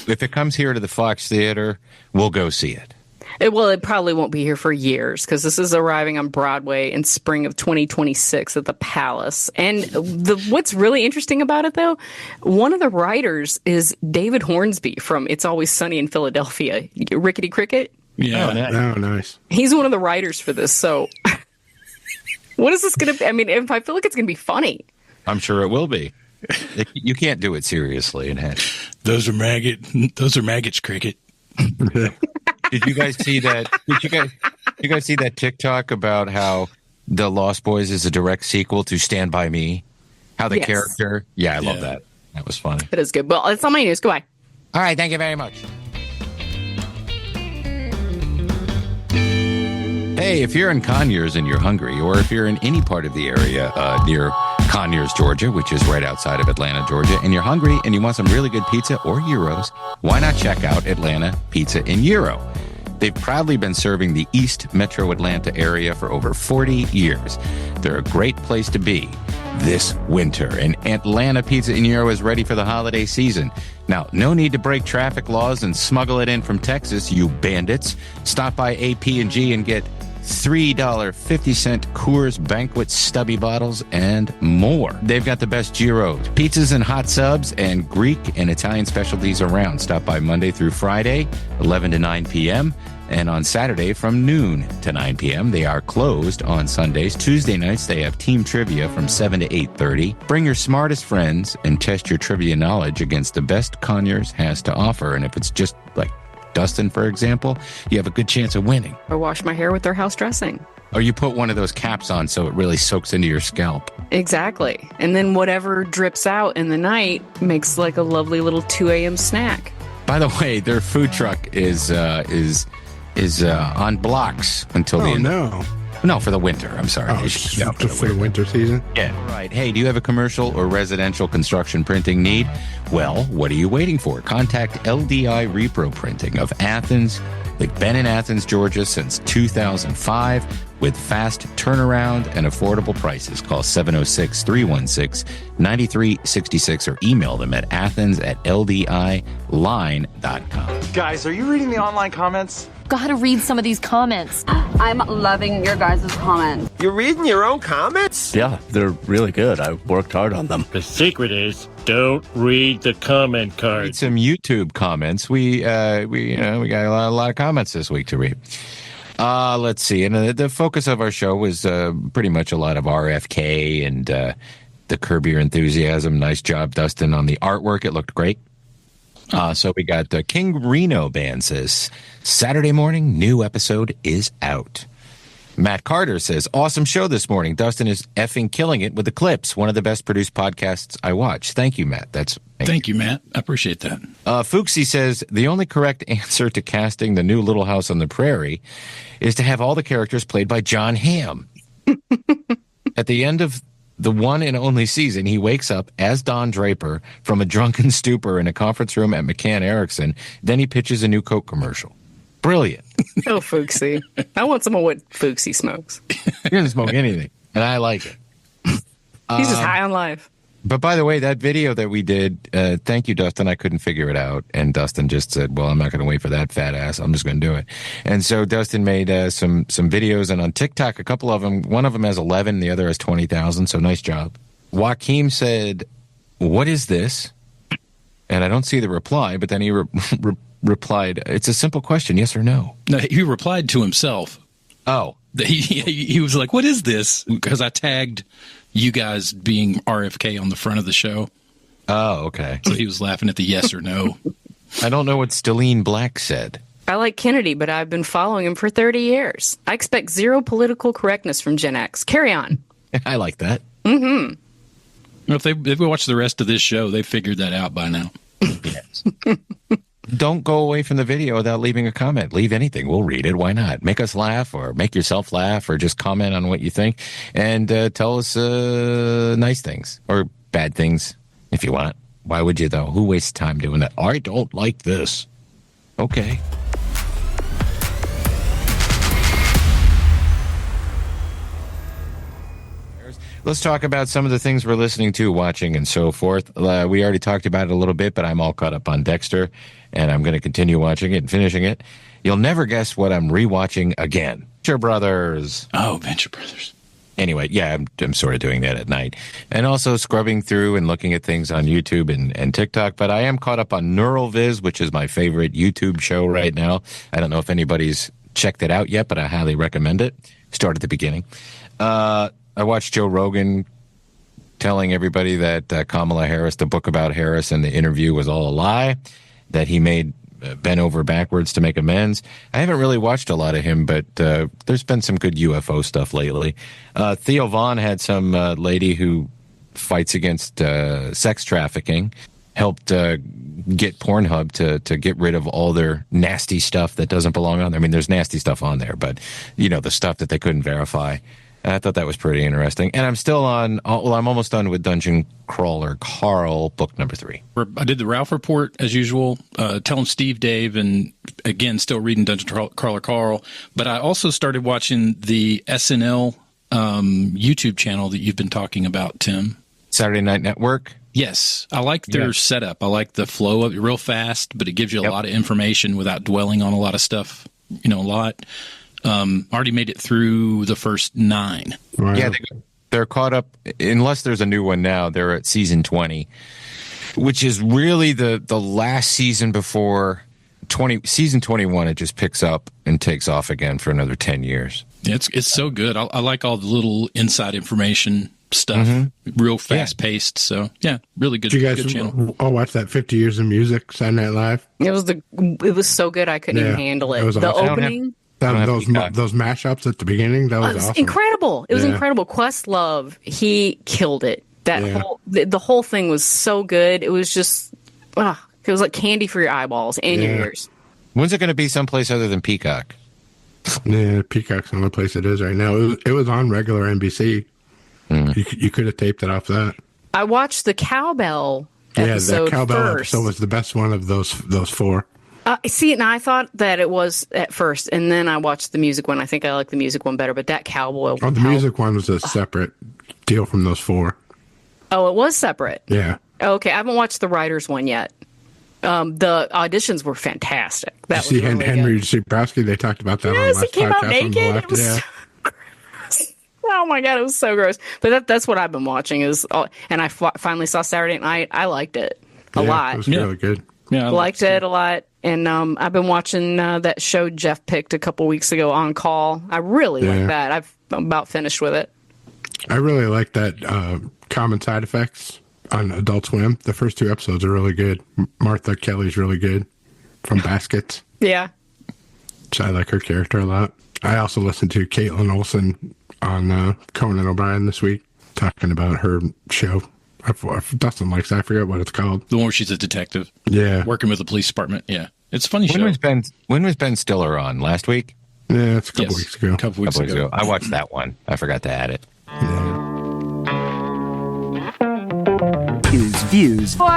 if it comes here to the Fox Theater, we'll go see it. It probably won't be here for years because this is arriving on Broadway in spring of 2026 at the Palace. And what's really interesting about it, though, one of the writers is David Hornsby from It's Always Sunny in Philadelphia. Rickety Cricket. Yeah. Oh, nice. He's one of the writers for this. So what is this going to be? I mean, I feel like it's going to be funny. I'm sure it will be. You can't do it seriously. Those are maggots, Cricket. Did you guys see that? Did you guys see that TikTok about how The Lost Boys is a direct sequel to Stand By Me? How the character? Yeah, I love that. That was funny. It is good. Well, that's all my news. Goodbye. All right, thank you very much. Hey, if you're in Conyers and you're hungry, or if you're in any part of the area near Conyers, Georgia, which is right outside of Atlanta, Georgia, and you're hungry and you want some really good pizza or gyros, why not check out Atlanta Pizza and Gyro? They've proudly been serving the East Metro Atlanta area for over 40 years. They're a great place to be this winter, and Atlanta Pizza and Gyro is ready for the holiday season. Now, no need to break traffic laws and smuggle it in from Texas, you bandits. Stop by AP&G and get $3.50 Coors Banquet stubby bottles and more. They've got the best gyros, pizzas and hot subs, and Greek and Italian specialties around. Stop by Monday through Friday, 11 to 9 p.m., and on Saturday from noon to 9 p.m. They are closed on Sundays. Tuesday nights, they have team trivia from 7 to 8:30. Bring your smartest friends and test your trivia knowledge against the best Conyers has to offer. And if it's just like Dustin, for example, you have a good chance of winning. Or wash my hair with their house dressing. Or you put one of those caps on so it really soaks into your scalp. Exactly. And then whatever drips out in the night makes like a lovely little 2 a.m. snack. By the way, their food truck is on blocks until the end. No, for the winter. I'm sorry. Just for the winter season? Yeah. All right. Hey, do you have a commercial or residential construction printing need? Well, what are you waiting for? Contact LDI Repro Printing of Athens. They've been in Athens, Georgia since 2005 with fast turnaround and affordable prices. Call 706-316-9366 or email them at athens@ldiline.com. Guys, are you reading the online comments? Gotta read some of these comments. I'm loving your guys' comments. You're reading your own comments? Yeah, they're really good. I worked hard on them. The secret is don't read the comment card. Read some YouTube comments. We got a lot of comments this week to read. Let's see. And the focus of our show was pretty much a lot of RFK and the Curb Your Enthusiasm. Nice job, Dustin, on the artwork. It looked great. So we got King Reno Band says, Saturday morning, new episode is out. Matt Carter says, awesome show this morning. Dustin is effing killing it with the clips. One of the best produced podcasts I watch. Thank you, Matt. Thank you, Matt. I appreciate that. Fuxie says, the only correct answer to casting the new Little House on the Prairie is to have all the characters played by John Hamm. At the end of the one and only season, he wakes up as Don Draper from a drunken stupor in a conference room at McCann Erickson. Then he pitches a new Coke commercial. Brilliant. Oh, Fuxie. I want some of what Fuxie smokes. He doesn't smoke anything, and I like it. He's just high on life. But by the way, that video that we did, thank you, Dustin. I couldn't figure it out. And Dustin just said, well, I'm not going to wait for that fat ass. I'm just going to do it. And so Dustin made some videos. And on TikTok, a couple of them, one of them has 11, the other has 20,000. So nice job. Joaquim said, what is this? And I don't see the reply, but then he replied, it's a simple question, yes or no. No, he replied to himself. Oh. He was like, what is this? Because I tagged you guys being RFK on the front of the show. Oh, okay. So he was laughing at the yes or no. I don't know what Stellene Black said. I like Kennedy, but I've been following him for 30 years. I expect zero political correctness from Gen X. Carry on. I like that. Mm-hmm. Well, if they watch the rest of this show, they figured that out by now. Yes. Don't go away from the video without leaving a comment. Leave anything. We'll read it. Why not? Make us laugh or make yourself laugh or just comment on what you think and tell us nice things or bad things if you want. Why would you, though? Who wastes time doing that? I don't like this. Okay. Let's talk about some of the things we're listening to, watching, and so forth. We already talked about it a little bit, but I'm all caught up on Dexter, and I'm going to continue watching it and finishing it. You'll never guess what I'm rewatching again. Venture Brothers. Oh, Venture Brothers. Anyway, yeah, I'm sort of doing that at night. And also scrubbing through and looking at things on YouTube and TikTok. But I am caught up on Neural Viz, which is my favorite YouTube show right now. I don't know if anybody's checked it out yet, but I highly recommend it. Start at the beginning. I watched Joe Rogan telling everybody that Kamala Harris, the book about Harris and the interview was all a lie, that he made bent over backwards to make amends. I haven't really watched a lot of him, but there's been some good UFO stuff lately. Theo Vaughn had some lady who fights against sex trafficking, helped get Pornhub to get rid of all their nasty stuff that doesn't belong on there. I mean, there's nasty stuff on there, but, you know, the stuff that they couldn't verify. I thought that was pretty interesting. And I'm still on, well, I'm almost done with Dungeon Crawler Carl, book number 3. I did the Ralph Report, as usual, telling Steve, Dave, and again, still reading Dungeon Crawler Carl. But I also started watching the SNL YouTube channel that you've been talking about, Tim. Saturday Night Network? Yes. I like their setup. I like the flow of it real fast, but it gives you a lot of information without dwelling on a lot of stuff, you know, a lot. Already made it through the first 9. Wow. Yeah, they're caught up, unless there's a new one now, they're at season 20, which is really the last season before season 21. It just picks up and takes off again for another 10 years. Yeah, it's so good. I like all the little inside information stuff, real fast paced. So yeah, really good. Did you guys good channel. watch that 50 Years of Music Saturday Night Live? It was so good I couldn't even handle it. It was the awesome. opening. Those mashups at the beginning, that was awesome. Incredible. It was incredible. Questlove, he killed it. The whole thing was so good. It was just, it was like candy for your eyeballs and your ears. When's it going to be someplace other than Peacock? Yeah, Peacock's the only place it is right now. It was on regular NBC. You could have taped it off that. I watched the cowbell episode the cowbell first. episode was the best one of those four. See, and I thought that it was at first, and then I watched the music one. I think I like the music one better, but that cowboy. Oh, the music one was a separate deal from those four. Oh, it was separate. Yeah. Okay, I haven't watched the writers one yet. The auditions were fantastic. That was really Henry Zebrowski. They talked about that on the last he came out podcast naked. on the left. It was so gross. Oh my god, it was so gross. But that's what I've been watching and I finally saw Saturday Night. I liked it a lot. It was really good. Yeah, I liked it a lot. And I've been watching that show Jeff picked a couple weeks ago, On Call. I really like that. I'm about finished with it. I really like that Common Side Effects on Adult Swim. The first 2 episodes are really good. Martha Kelly's really good from Baskets. Yeah. So I like her character a lot. I also listened to Caitlin Olsen on Conan O'Brien this week, talking about her show. Dustin likes it. I forget what it's called. The one where she's a detective. Yeah. Working with the police department. Yeah. It's a funny show. When was Ben Stiller on? Last week? Yeah, it's a couple weeks ago. A couple weeks ago. I watched that one. I forgot to add it. Views. Or.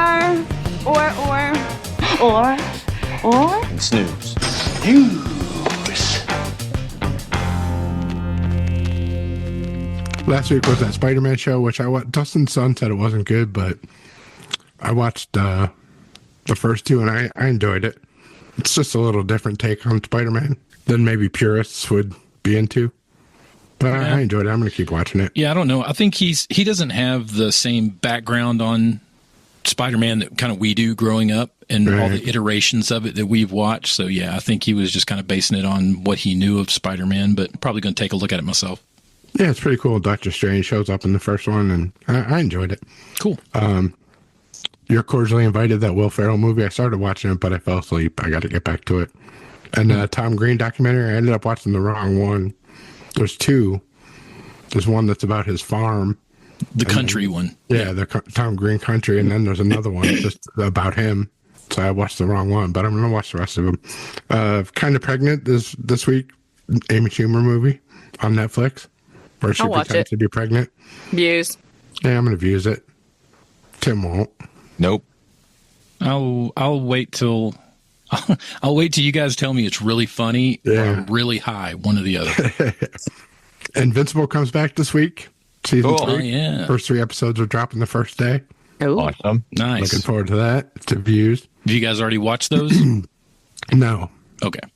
And snooze. Last week was that Spider-Man show, which Dustin's son said it wasn't good, but I watched the first 2 and I enjoyed it. It's just a little different take on Spider-Man than maybe purists would be into. But I enjoyed it. I'm going to keep watching it. Yeah, I don't know. I think he doesn't have the same background on Spider-Man that kind of we do growing up and all the iterations of it that we've watched. So, yeah, I think he was just kind of basing it on what he knew of Spider-Man, but probably going to take a look at it myself. Yeah, it's pretty cool. Doctor Strange shows up in the first one, and I enjoyed it. Cool. You're Cordially Invited, that Will Ferrell movie. I started watching it, but I fell asleep. I got to get back to it. And Tom Green documentary, I ended up watching the wrong one. There's 2. There's one that's about his farm. The country one. Yeah, the Tom Green country. And then there's another one just about him. So I watched the wrong one, but I'm going to watch the rest of them. Kind of Pregnant this week. Amy Schumer movie on Netflix. Where she pretends to be pregnant. Views. Yeah, I'm going to views it. Tim won't. Nope. I'll wait till you guys tell me it's really funny or really high, one or the other. Invincible comes back this week. Season 3. Oh, yeah. First 3 episodes are dropping the first day. Oh, awesome. Nice. Looking forward to that. To views. Have you guys already watched those? No. Okay.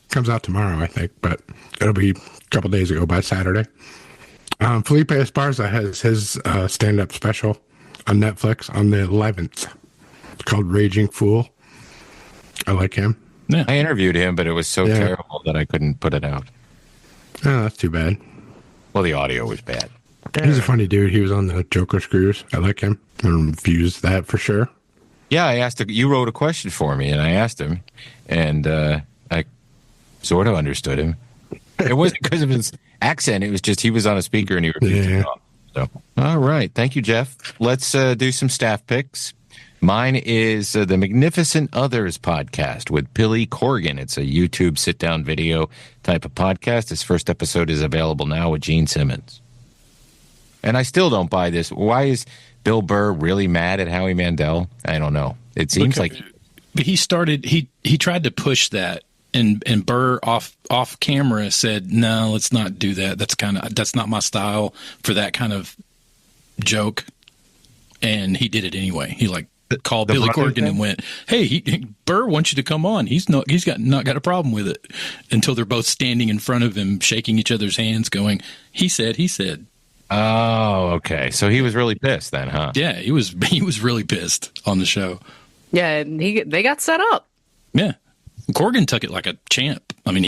Comes out tomorrow, I think, but it'll be a couple days ago by Saturday. Felipe Esparza has his stand-up special on Netflix on the 11th. It's called Raging Fool. I like him. Yeah. I interviewed him, but it was so terrible that I couldn't put it out. Oh, that's too bad. Well, the audio was bad. He's a funny dude. He was on the Joker's Cruise. I like him. I views that for sure. Yeah, I asked. You wrote a question for me, and I asked him, and I sort of understood him. It wasn't because of his accent. It was just he was on a speaker and he repeated it off. So, all right. Thank you, Jeff. Let's do some staff picks. Mine is the Magnificent Others podcast with Billy Corgan. It's a YouTube sit-down video type of podcast. This first episode is available now with Gene Simmons. And I still don't buy this. Why is Bill Burr really mad at Howie Mandel? I don't know. It seems like... But he tried to push that. And Burr off camera said, "No, let's not do that. That's not my style for that kind of joke." And he did it anyway. He called Billy Corgan and went, "Hey, Burr wants you to come on. He's not got a problem with it." Until they're both standing in front of him, shaking each other's hands, going, "He said." Oh, okay. So he was really pissed then, huh? Yeah, he was really pissed on the show. Yeah, and they got set up. Yeah. Corgan took it like a champ. I mean,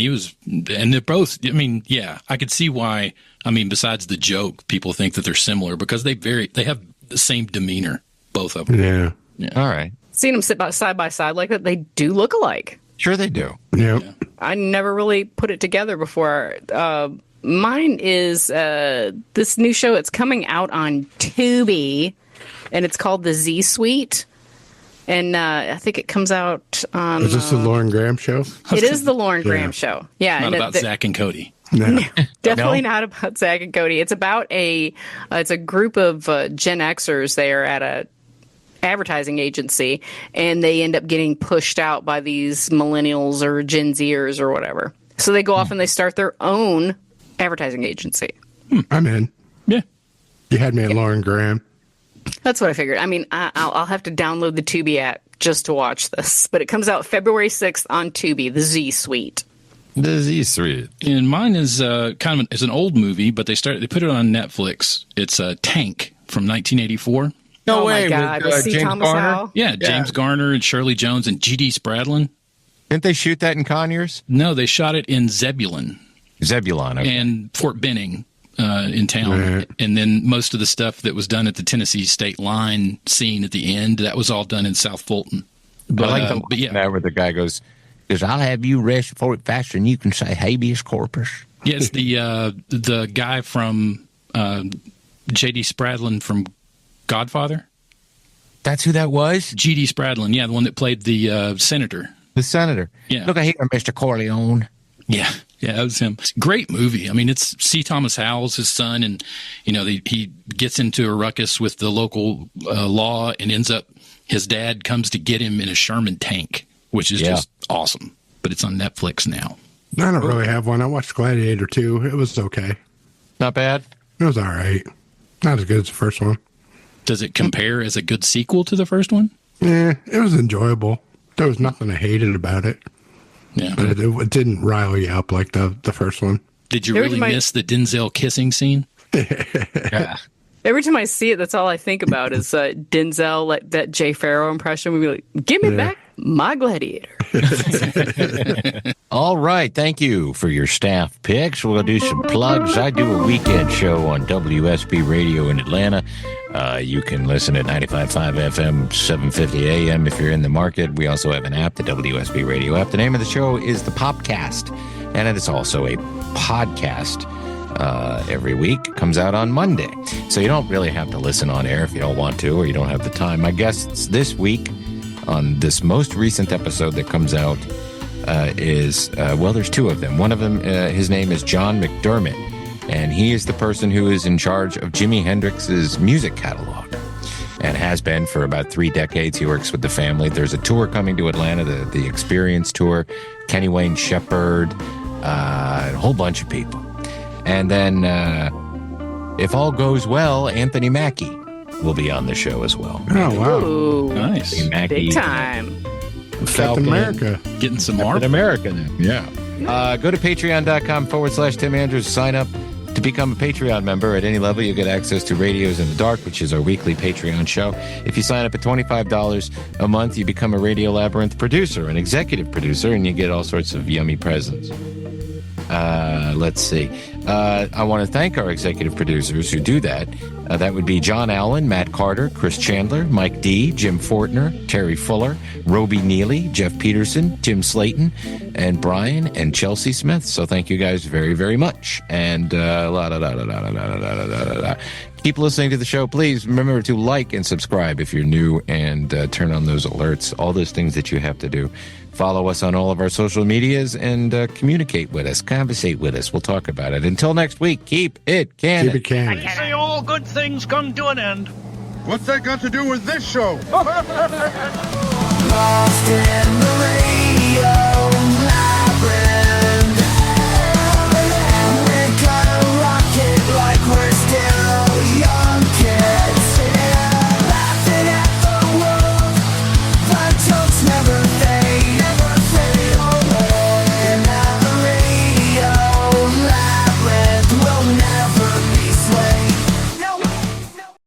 and they're both, I mean, yeah, I could see why, I mean, besides the joke, people think that they're similar because they have the same demeanor, both of them. Yeah. All right. Seeing them sit side by side like that, they do look alike. Sure they do. Yep. I never really put it together before. Mine is this new show. It's coming out on Tubi, and it's called The Z Suite. And I think it comes out on... Is this the Lauren Graham show? It is the Lauren Graham show. Yeah. Not about Zach and Cody. No. Definitely not about Zach and Cody. It's about it's a group of Gen Xers. They are at a advertising agency, and they end up getting pushed out by these millennials or Gen Zers or whatever. So they go off and they start their own advertising agency. I'm in. Yeah. You had me at Lauren Graham. That's what I figured. I mean, I'll have to download the Tubi app just to watch this, but it comes out February 6th on Tubi, the Z Suite. The Z Suite. And mine is it's an old movie, but they put it on Netflix. It's a Tank from 1984. No my way. God. With C. James Thomas Garner? Howell? Yeah, James Garner and Shirley Jones and G.D. Spradlin. Didn't they shoot that in Conyers? No, they shot it in Zebulon. Okay. And Fort Benning in town. Right. And then most of the stuff that was done at the Tennessee state line scene at the end, that was all done in South Fulton. But, I like that where the guy goes, I'll have you arrested for it faster than you can say habeas corpus. Yes, the guy from J.D. Spradlin from Godfather. That's who that was? G.D. Spradlin, yeah, the one that played the senator. The senator. Yeah. Look here, Mr. Corleone. Yeah, that was him. It's a great movie. I mean, it's C. Thomas Howell's his son, and he gets into a ruckus with the local law, and ends up his dad comes to get him in a Sherman tank, which is just awesome. But it's on Netflix now. I don't really have one. I watched Gladiator 2. It was okay. Not bad. It was all right. Not as good as the first one. Does it compare as a good sequel to the first one? Yeah, it was enjoyable. There was nothing I hated about it. Yeah, but it didn't rile you up like the first one. Did you really miss the Denzel kissing scene? Yeah. Every time I see it, that's all I think about is Denzel, like that Jay Farrow impression. We'd be like, give me back my Gladiator. All right. Thank you for your staff picks. We'll do some plugs. I do a weekend show on WSB Radio in Atlanta. You can listen at 95.5 FM, 750 AM if you're in the market. We also have an app, the WSB Radio app. The name of the show is The Popcast, and it is also a podcast. Every week. It comes out on Monday. So you don't really have to listen on air if you don't want to or you don't have the time. My guests this week on this most recent episode that comes out is, there's two of them. One of them, his name is John McDermott, and he is the person who is in charge of Jimi Hendrix's music catalog and has been for about 3 decades. He works with the family. There's a tour coming to Atlanta, the Experience Tour, Kenny Wayne Shepherd, a whole bunch of people. And then, if all goes well, Anthony Mackie will be on the show as well. Oh, wow. Ooh, nice. Mackie, big time. Captain America. Getting some Captain Marvel. America then. Yeah. Go to patreon.com/Tim Andrews. Sign up to become a Patreon member. At any level, you'll get access to Radios in the Dark, which is our weekly Patreon show. If you sign up at $25 a month, you become a Radio Labyrinth producer, an executive producer, and you get all sorts of yummy presents. Let's see. I want to thank our executive producers who do that. That would be John Allen, Matt Carter, Chris Chandler, Mike D., Jim Fortner, Terry Fuller, Roby Neely, Jeff Peterson, Tim Slayton, and Brian and Chelsea Smith. So thank you guys very, very much. And keep listening to the show. Please remember to like and subscribe if you're new and turn on those alerts. All those things that you have to do. Follow us on all of our social medias and communicate with us, conversate with us. We'll talk about it. Until next week, keep it canon. Keep it canon. I say all good things come to an end. What's that got to do with this show? Lost in the rain.